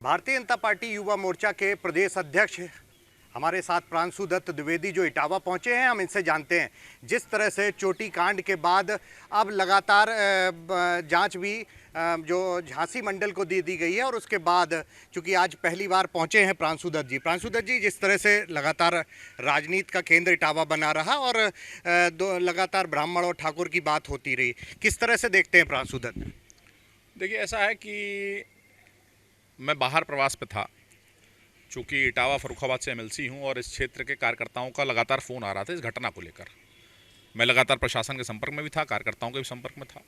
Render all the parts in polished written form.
Bharatiya Janata party Yuva Morcha के प्रदेश अध्यक्ष हमारे साथ प्रांशु दत्त द्विवेदी जो इटावा पहुंचे हैं। हम इनसे जानते हैं जिस तरह से चोटी कांड के बाद अब लगातार जांच भी जो झांसी मंडल को दे दी गई है और उसके बाद चूंकि आज पहली बार पहुंचे हैं प्रांशु दत्त जी जिस तरह से लगातार राजनीति का केंद्र इटावा बना रहा और लगातार ब्राह्मण और ठाकुर की बात होती रही, किस तरह से देखते हैं प्रांशु दत्त? देखिए, ऐसा है कि मैं बाहर प्रवास पे था, चूँकि इटावा फर्रुखाबाद से एमएलसी हूँ और इस क्षेत्र के कार्यकर्ताओं का लगातार फ़ोन आ रहा था इस घटना को लेकर। मैं लगातार प्रशासन के संपर्क में भी था, कार्यकर्ताओं के भी संपर्क में था।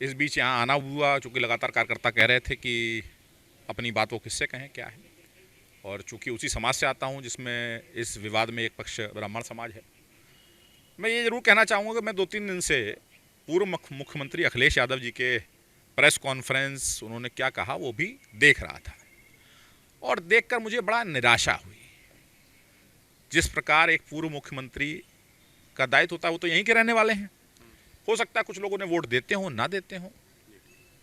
इस बीच यहाँ आना हुआ, चूँकि लगातार कार्यकर्ता कह रहे थे कि अपनी बात वो किससे कहें, क्या है। और चूँकि उसी समाज से आता हूँ जिसमें इस विवाद में एक पक्ष ब्राह्मण समाज है। मैं ये ज़रूर कहना चाहूँगा कि मैं 2-3 दिन से पूर्व मुख्यमंत्री अखिलेश यादव जी के प्रेस कॉन्फ्रेंस उन्होंने क्या कहा वो भी देख रहा था और देखकर मुझे बड़ा निराशा हुई। जिस प्रकार एक पूर्व मुख्यमंत्री का दायित्व होता है, वो तो यहीं के रहने वाले हैं। हो सकता है कुछ लोगों ने वोट देते हों, ना देते हों।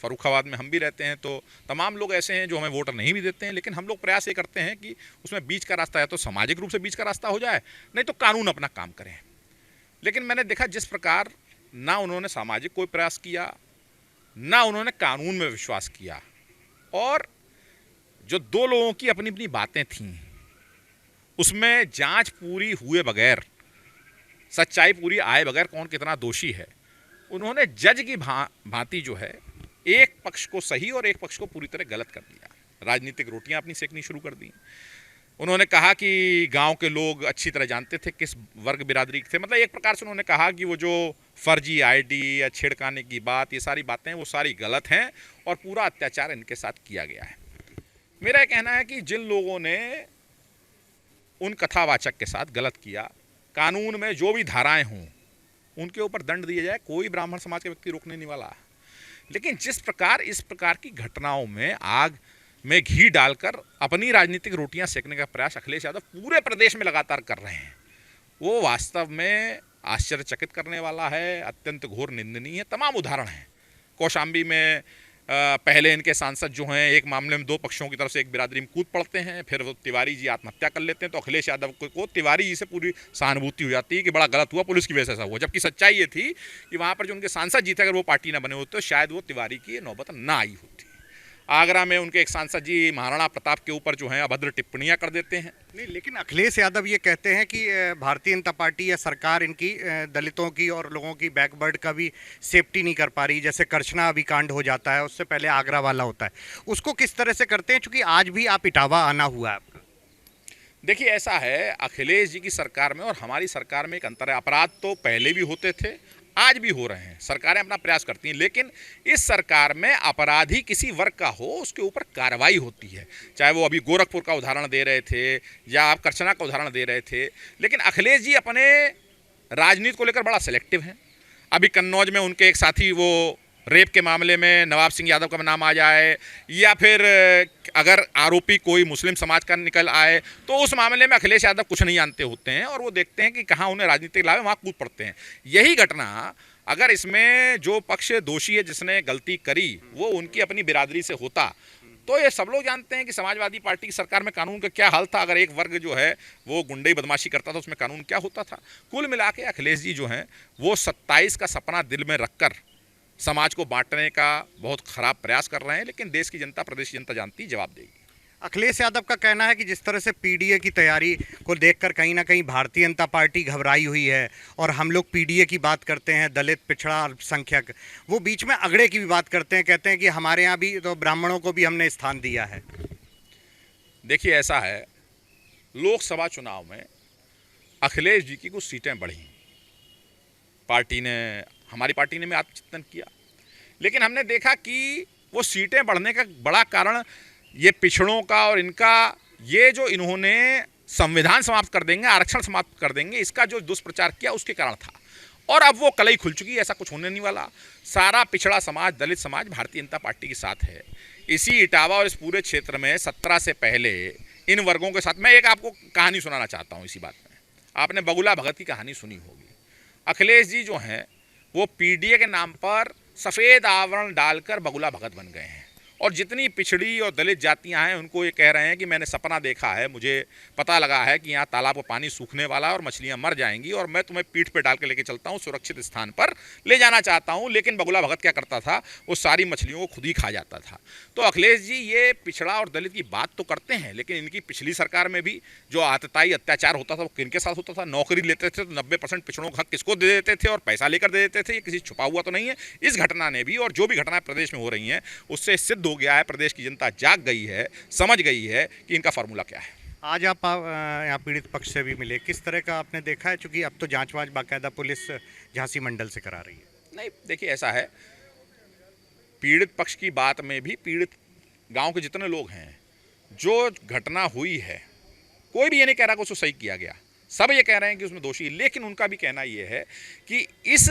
फर्रुखाबाद में हम भी रहते हैं तो तमाम लोग ऐसे हैं जो हमें वोट नहीं भी देते हैं, लेकिन हम लोग प्रयास ये करते हैं कि उसमें बीच का रास्ता है तो सामाजिक रूप से बीच का रास्ता हो जाए, नहीं तो कानून अपना काम करें। लेकिन मैंने देखा जिस प्रकार ना उन्होंने सामाजिक कोई प्रयास किया, ना उन्होंने कानून में विश्वास किया, और जो 2 लोगों की अपनी अपनी बातें थीं उसमें जांच पूरी हुए बगैर, सच्चाई पूरी आए बगैर कौन कितना दोषी है, उन्होंने जज की भांति जो है एक पक्ष को सही और एक पक्ष को पूरी तरह गलत कर दिया। राजनीतिक रोटियां अपनी सेकनी शुरू कर दी। उन्होंने कहा कि गांव के लोग अच्छी तरह जानते थे किस वर्ग बिरादरी के थे। मतलब एक प्रकार से उन्होंने कहा कि वो जो फर्जी आईडी या छिड़काने की बात, ये सारी बातें वो सारी गलत हैं और पूरा अत्याचार इनके साथ किया गया है। मेरा कहना है कि जिन लोगों ने उन कथावाचक के साथ गलत किया, कानून में जो भी धाराएं हों उनके ऊपर दंड दिया जाए, कोई ब्राह्मण समाज के व्यक्ति रोकने नहीं वाला। लेकिन जिस प्रकार इस प्रकार की घटनाओं में आग में घी डालकर अपनी राजनीतिक रोटियां सेकने का प्रयास अखिलेश यादव पूरे प्रदेश में लगातार कर रहे हैं, वो वास्तव में आश्चर्यचकित करने वाला है, अत्यंत घोर निंदनीय है। तमाम उदाहरण हैं। कौशाम्बी में पहले इनके सांसद जो हैं एक मामले में 2 पक्षों की तरफ से एक बिरादरी में कूद पड़ते हैं, फिर वो तिवारी जी आत्महत्या कर लेते हैं, तो अखिलेश यादव को तिवारी जी से पूरी सहानुभूति हो जाती है कि बड़ा गलत हुआ, पुलिस की वजह से ऐसा हुआ। जबकि सच्चाई ये थी कि वहाँ पर जो उनके सांसद जी थे, अगर वो पार्टी ना बने होते तो शायद वो तिवारी की नौबत ना आई होती। आगरा में उनके एक सांसद जी महाराणा प्रताप के ऊपर जो है अभद्र टिप्पणियां कर देते हैं। नहीं, लेकिन अखिलेश यादव ये कहते हैं कि भारतीय जनता पार्टी या सरकार इनकी दलितों की और लोगों की बैकवर्ड का भी सेफ्टी नहीं कर पा रही। जैसे करछना अभी कांड हो जाता है, उससे पहले आगरा वाला होता है, उसको किस तरह से करते हैं? चूंकि आज भी आप इटावा आना हुआ है आपका। देखिए, ऐसा है, अखिलेश जी की सरकार में और हमारी सरकार में एक अंतर है। अपराध तो पहले भी होते थे, आज भी हो रहे हैं, सरकारें अपना प्रयास करती हैं, लेकिन इस सरकार में अपराधी किसी वर्ग का हो उसके ऊपर कार्रवाई होती है। चाहे वो अभी गोरखपुर का उदाहरण दे रहे थे या आप करछना का उदाहरण दे रहे थे, लेकिन अखिलेश जी अपने राजनीति को लेकर बड़ा सेलेक्टिव हैं। अभी कन्नौज में उनके एक साथी वो रेप के मामले में नवाब सिंह यादव का नाम आ जाए, या फिर अगर आरोपी कोई मुस्लिम समाज का निकल आए तो उस मामले में अखिलेश यादव कुछ नहीं जानते होते हैं और वो देखते हैं कि कहाँ उन्हें राजनीतिक लाभ है, वहाँ कूद पड़ते हैं। यही घटना अगर इसमें जो पक्ष दोषी है, जिसने गलती करी, वो उनकी अपनी बिरादरी से होता तो ये सब लोग जानते हैं कि समाजवादी पार्टी की सरकार में कानून का क्या हाल था। अगर एक वर्ग जो है वो गुंडई बदमाशी करता था, उसमें कानून क्या होता था। कुल मिला के अखिलेश जी जो हैं वो 27 का सपना दिल में रखकर समाज को बांटने का बहुत खराब प्रयास कर रहे हैं, लेकिन देश की जनता, प्रदेश की जनता जानती जवाब देगी। अखिलेश यादव का कहना है कि जिस तरह से पीडीए की तैयारी को देखकर कहीं ना कहीं भारतीय जनता पार्टी घबराई हुई है और हम लोग पीडीए की बात करते हैं, दलित, पिछड़ा, अल्पसंख्यक, वो बीच में अगड़े की भी बात करते हैं, कहते हैं कि हमारे यहाँ भी तो ब्राह्मणों को भी हमने स्थान दिया है। देखिए, ऐसा है, लोकसभा चुनाव में अखिलेश जी की कुछ सीटें बढ़ी, हमारी पार्टी ने आत्मचिंतन किया, लेकिन हमने देखा कि वो सीटें बढ़ने का बड़ा कारण ये पिछड़ों का और इनका, ये जो इन्होंने संविधान समाप्त कर देंगे, आरक्षण समाप्त कर देंगे, इसका जो दुष्प्रचार किया उसके कारण था। और अब वो कलई खुल चुकी है, ऐसा कुछ होने नहीं वाला। सारा पिछड़ा समाज, दलित समाज भारतीय जनता पार्टी के साथ है। इसी इटावा और इस पूरे क्षेत्र में 17 से पहले इन वर्गों के साथ, मैं एक आपको कहानी सुनाना चाहता हूँ इसी बात में। आपने बगुला भगत की कहानी सुनी होगी। अखिलेश जी जो हैं वो पीडीए के नाम पर सफ़ेद आवरण डालकर बगुला भगत बन गए हैं। और जितनी पिछड़ी और दलित जातियां हैं उनको ये कह रहे हैं कि मैंने सपना देखा है, मुझे पता लगा है कि यहाँ तालाब का पानी सूखने वाला है और मछलियां मर जाएंगी और मैं तुम्हें पीठ पे डाल के लेके चलता हूँ, सुरक्षित स्थान पर ले जाना चाहता हूँ। लेकिन बगुला भगत क्या करता था, वो सारी मछलियों को खुद ही खा जाता था। तो अखिलेश जी ये पिछड़ा और दलित की बात तो करते हैं, लेकिन इनकी पिछली सरकार में भी जो आतताई अत्याचार होता था वो किनके साथ होता था? नौकरी लेते थे तो 90% पिछड़ों का हक किसको दे देते थे और पैसा लेकर दे देते थे? ये किसी छुपा हुआ तो नहीं है। इस घटना ने भी और जो भी घटनाएं प्रदेश में हो रही हैं उससे सिद्ध हो गया है, प्रदेश की जनता जाग गई है, समझ गई है कि इनका फार्मूला क्या है। आज आप यहाँ पीड़ित पक्ष से भी मिले, किस तरह का आपने देखा है? चूँकि अब तो जांच वाँच बाकायदा पुलिस झांसी मंडल से करा रही है। नहीं, देखिए ऐसा है, पीड़ित पक्ष की बात में भी पीड़ित गांव के जितने लोग हैं, जो घटना हुई है कोई भी ये नहीं कह रहा कि उसको सही किया गया, सब ये कह रहे हैं कि उसमें दोषी। लेकिन उनका भी कहना ये है कि इस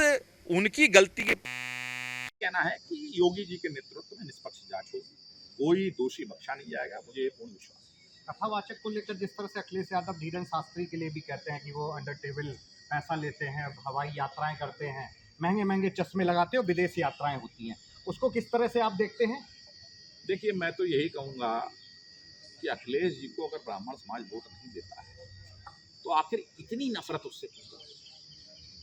उनकी गलती के कहना है कि योगी जी के नेतृत्व में निष्पक्ष जांच होगी, कोई दोषी बख्शा नहीं जाएगा, मुझे ये पूर्ण विश्वास है। कथावाचक को लेकर जिस तरह से अखिलेश यादव धीरेन शास्त्री के लिए भी कहते हैं कि वो अंडर टेबल पैसा लेते हैं, हवाई यात्राएं करते हैं, महंगे महंगे चश्मे लगाते हैं और विदेश यात्राएं होती हैं, उसको किस तरह से आप देखते हैं? देखिए, मैं तो यही कहूँगा कि अखिलेश जी को अगर ब्राह्मण समाज वोट नहीं देता है तो आखिर इतनी नफरत उससे क्यों?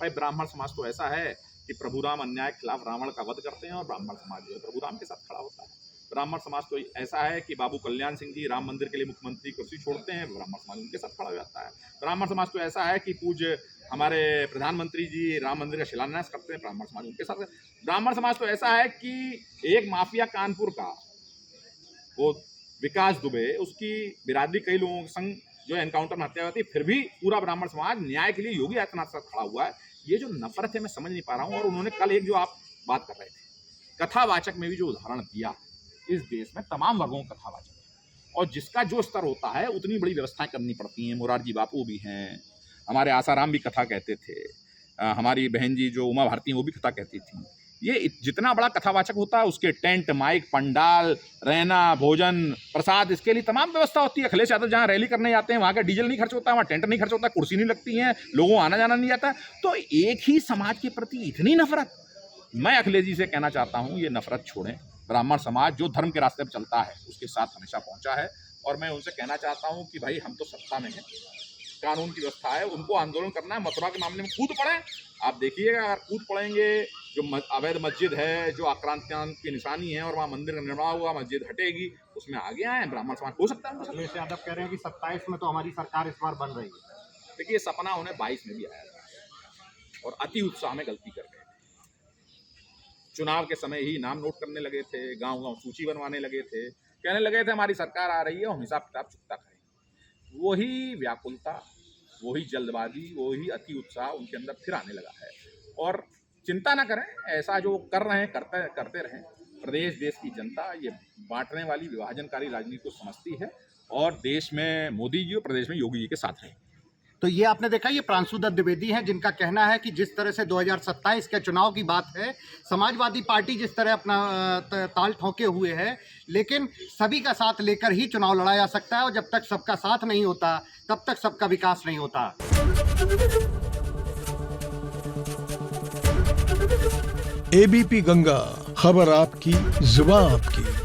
भाई, ब्राह्मण समाज तो ऐसा है कि प्रभु राम अन्याय के खिलाफ रावण का वध करते हैं और ब्राह्मण समाज जो है प्रभु राम के साथ खड़ा होता है। ब्राह्मण समाज तो ऐसा है कि बाबू कल्याण सिंह जी राम मंदिर के लिए मुख्यमंत्री कुर्सी छोड़ते हैं, ब्राह्मण समाज उनके साथ खड़ा हो जाता है। ब्राह्मण समाज तो ऐसा है कि पूज्य हमारे प्रधानमंत्री जी राम मंदिर का शिलान्यास करते हैं, ब्राह्मण समाज उनके साथ। ब्राह्मण समाज तो ऐसा है कि एक माफिया कानपुर का वो विकास दुबे, उसकी बिरादरी कई लोगों के संग जो एनकाउंटर में हत्या होती है, फिर भी पूरा ब्राह्मण समाज न्याय के लिए योगी आदित्यनाथ के साथ खड़ा हुआ है। ये जो नफरत है मैं समझ नहीं पा रहा हूँ। और उन्होंने कल एक जो आप बात कर रहे थे कथावाचक में भी जो उदाहरण दिया, इस देश में तमाम वर्गों का कथावाचक है और जिसका जो स्तर होता है उतनी बड़ी व्यवस्थाएं करनी पड़ती हैं। मोरारजी बापू भी हैं, हमारे आसाराम भी कथा कहते थे, हमारी बहन जी जो उमा भारती वो भी कथा कहती थी। ये जितना बड़ा कथावाचक होता है उसके टेंट, माइक, पंडाल, रहना, भोजन, प्रसाद, इसके लिए तमाम व्यवस्था होती है। अखिलेश यादव जहाँ रैली करने जाते हैं वहाँ का डीजल नहीं खर्च होता है, वहाँ टेंट नहीं खर्च होता, कुर्सी नहीं लगती है, लोगों आना जाना नहीं जाता। तो एक ही समाज के प्रति इतनी नफरत, मैं अखिलेश जी से कहना चाहता हूँ ये नफरत छोड़ें। ब्राह्मण समाज जो धर्म के रास्ते पर चलता है उसके साथ हमेशा पहुँचा है और मैं उनसे कहना चाहता हूँ कि भाई हम तो सत्ता में हैं, कानून की व्यवस्था है, उनको आंदोलन करना है। मथुरा के मामले में कूद पड़े, आप देखिएगा अगर कूद पड़ेंगे, जो अवैध मस्जिद है, जो आक्रांतियां की निशानी है और वहाँ मंदिर का निर्माण हुआ, मस्जिद हटेगी, उसमें आगे आए ब्राह्मण समाज हो सकता है। अखिलेश यादव कह रहे हैं कि 27 में तो हमारी सरकार इस बार बन रही है। देखिए, सपना उन्हें 22 में भी आया था और अति उत्साह में गलती कर गए। चुनाव के समय ही नाम नोट करने लगे थे, गांव गांव सूची बनवाने लगे थे, कहने लगे थे हमारी सरकार आ रही है, हम हिसाब किताब चुकता करें। वही व्याकुलता, वही जल्दबाजी, वही अति उत्साह उनके अंदर फिर आने लगा है। और चिंता ना करें, ऐसा जो कर रहे हैं करते रहें। प्रदेश देश की जनता ये बांटने वाली विभाजनकारी राजनीति को समझती है और देश में मोदी जी और प्रदेश में योगी जी के साथ हैं। तो ये आपने देखा, ये प्रांशु दत्त द्विवेदी हैं जिनका कहना है कि जिस तरह से 2027 के चुनाव की बात है, समाजवादी पार्टी जिस तरह अपना ताल ठोके हुए है, लेकिन सभी का साथ लेकर ही चुनाव लड़ा जा सकता है और जब तक सबका साथ नहीं होता तब तक सबका विकास नहीं होता। एबीपी गंगा, खबर आपकी, जुबान आपकी।